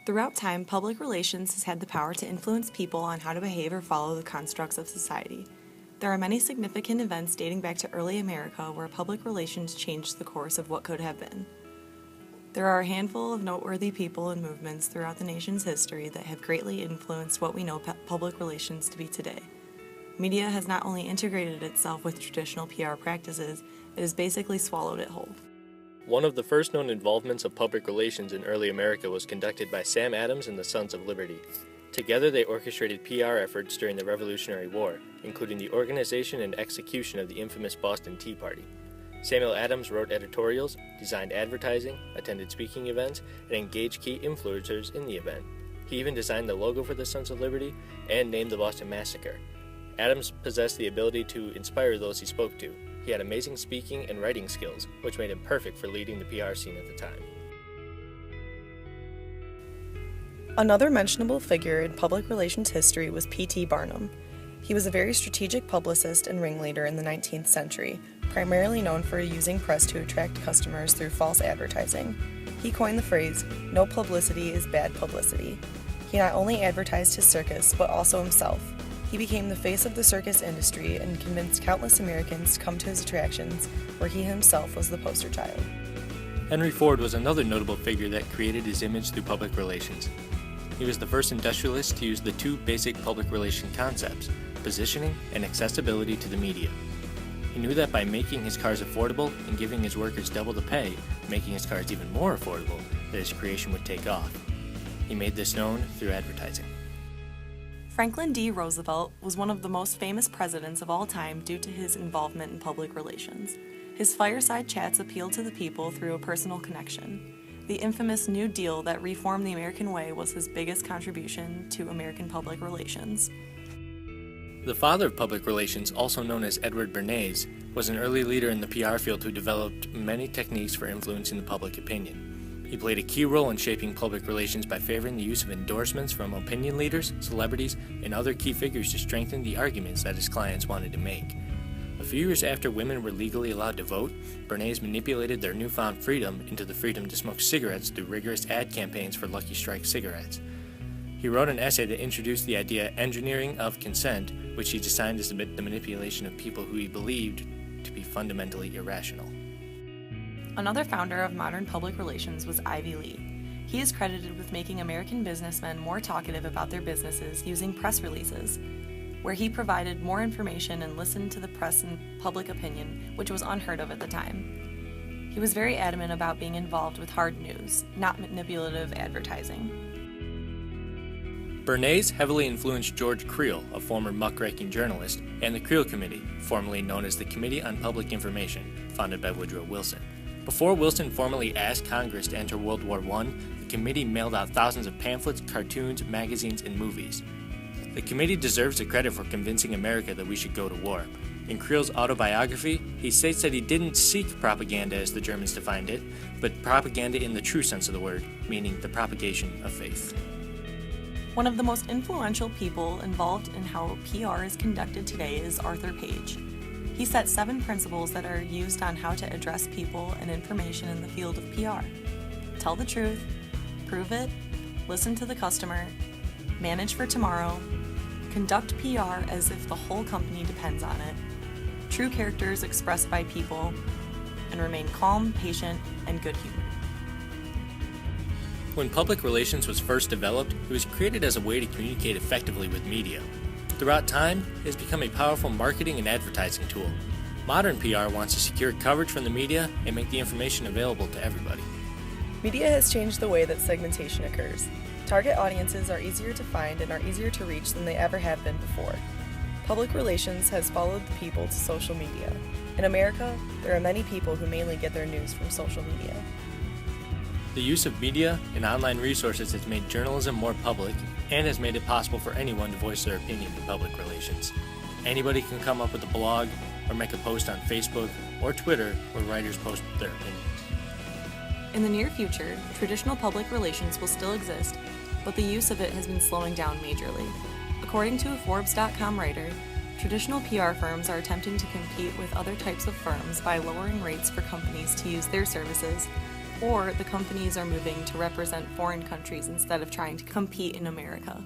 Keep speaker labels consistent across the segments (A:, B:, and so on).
A: Throughout time, public relations has had the power to influence people on how to behave or follow the constructs of society. There are many significant events dating back to early America where public relations changed the course of what could have been. There are a handful of noteworthy people and movements throughout the nation's history that have greatly influenced what we know public relations to be today. Media has not only integrated itself with traditional PR practices, it has basically swallowed it whole.
B: One of the first known involvements of public relations in early America was conducted by Sam Adams and the Sons of Liberty. Together they orchestrated PR efforts during the Revolutionary War, including the organization and execution of the infamous Boston Tea Party. Samuel Adams wrote editorials, designed advertising, attended speaking events, and engaged key influencers in the event. He even designed the logo for the Sons of Liberty and named the Boston Massacre. Adams possessed the ability to inspire those he spoke to. He had amazing speaking and writing skills, which made him perfect for leading the PR scene at the time.
A: Another mentionable figure in public relations history was P.T. Barnum. He was a very strategic publicist and ringleader in the 19th century, primarily known for using press to attract customers through false advertising. He coined the phrase, "No publicity is bad publicity." He not only advertised his circus, but also himself. He became the face of the circus industry and convinced countless Americans to come to his attractions, where he himself was the poster child.
B: Henry Ford was another notable figure that created his image through public relations. He was the first industrialist to use the two basic public relation concepts, positioning and accessibility to the media. He knew that by making his cars affordable and giving his workers double the pay, making his cars even more affordable, that his creation would take off. He made this known through advertising.
A: Franklin D. Roosevelt was one of the most famous presidents of all time due to his involvement in public relations. His fireside chats appealed to the people through a personal connection. The infamous New Deal that reformed the American way was his biggest contribution to American public relations.
B: The father of public relations, also known as Edward Bernays, was an early leader in the PR field who developed many techniques for influencing the public opinion. He played a key role in shaping public relations by favoring the use of endorsements from opinion leaders, celebrities, and other key figures to strengthen the arguments that his clients wanted to make. A few years after women were legally allowed to vote, Bernays manipulated their newfound freedom into the freedom to smoke cigarettes through rigorous ad campaigns for Lucky Strike cigarettes. He wrote an essay that introduced the idea engineering of consent, which he designed as the manipulation of people who he believed to be fundamentally irrational.
A: Another founder of modern public relations was Ivy Lee. He is credited with making American businessmen more talkative about their businesses using press releases, where he provided more information and listened to the press and public opinion, which was unheard of at the time. He was very adamant about being involved with hard news, not manipulative advertising.
B: Bernays heavily influenced George Creel, a former muckraking journalist, and the Creel Committee, formerly known as the Committee on Public Information, founded by Woodrow Wilson. Before Wilson formally asked Congress to enter World War I, the committee mailed out thousands of pamphlets, cartoons, magazines, and movies. The committee deserves the credit for convincing America that we should go to war. In Creel's autobiography, he states that he didn't seek propaganda as the Germans defined it, but propaganda in the true sense of the word, meaning the propagation of faith.
A: One of the most influential people involved in how PR is conducted today is Arthur Page. He set 7 principles that are used on how to address people and information in the field of PR. Tell the truth, prove it, listen to the customer, manage for tomorrow, conduct PR as if the whole company depends on it, true characters expressed by people, and remain calm, patient, and good-humored.
B: When public relations was first developed, it was created as a way to communicate effectively with media. Throughout time, it has become a powerful marketing and advertising tool. Modern PR wants to secure coverage from the media and make the information available to everybody.
A: Media has changed the way that segmentation occurs. Target audiences are easier to find and are easier to reach than they ever have been before. Public relations has followed the people to social media. In America, there are many people who mainly get their news from social media.
B: The use of media and online resources has made journalism more public and has made it possible for anyone to voice their opinion in public relations. Anybody can come up with a blog or make a post on Facebook or Twitter where writers post their opinions.
A: In the near future, traditional public relations will still exist, but the use of it has been slowing down majorly. According to a Forbes.com writer, traditional PR firms are attempting to compete with other types of firms by lowering rates for companies to use their services, or the companies are moving to represent foreign countries instead of trying to compete in America.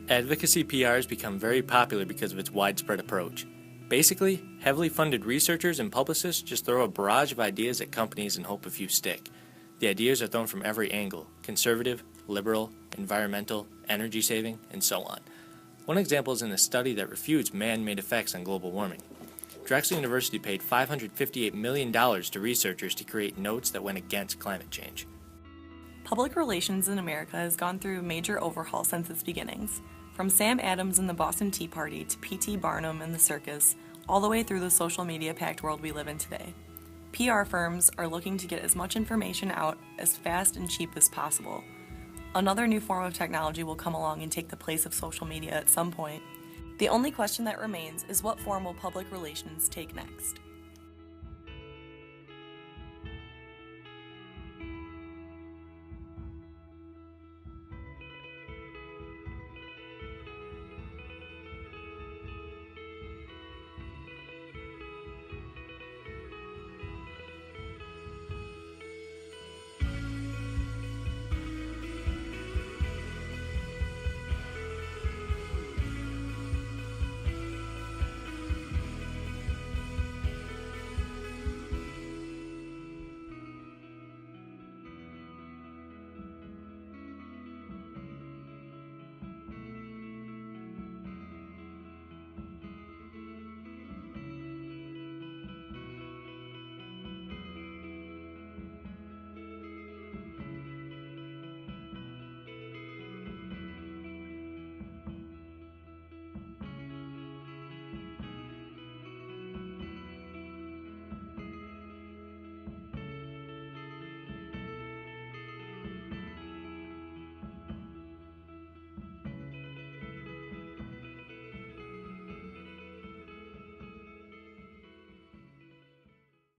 B: Advocacy PR has become very popular because of its widespread approach. Basically, heavily funded researchers and publicists just throw a barrage of ideas at companies and hope a few stick. The ideas are thrown from every angle: conservative, liberal, environmental, energy saving, and so on. One example is in a study that refutes man-made effects on global warming. Drexel University paid $558 million to researchers to create notes that went against climate change.
A: Public relations in America has gone through a major overhaul since its beginnings, from Sam Adams and the Boston Tea Party to P.T. Barnum and the circus, all the way through the social media-packed world we live in today. PR firms are looking to get as much information out as fast and cheap as possible. Another new form of technology will come along and take the place of social media at some point. The only question that remains is what form will public relations take next?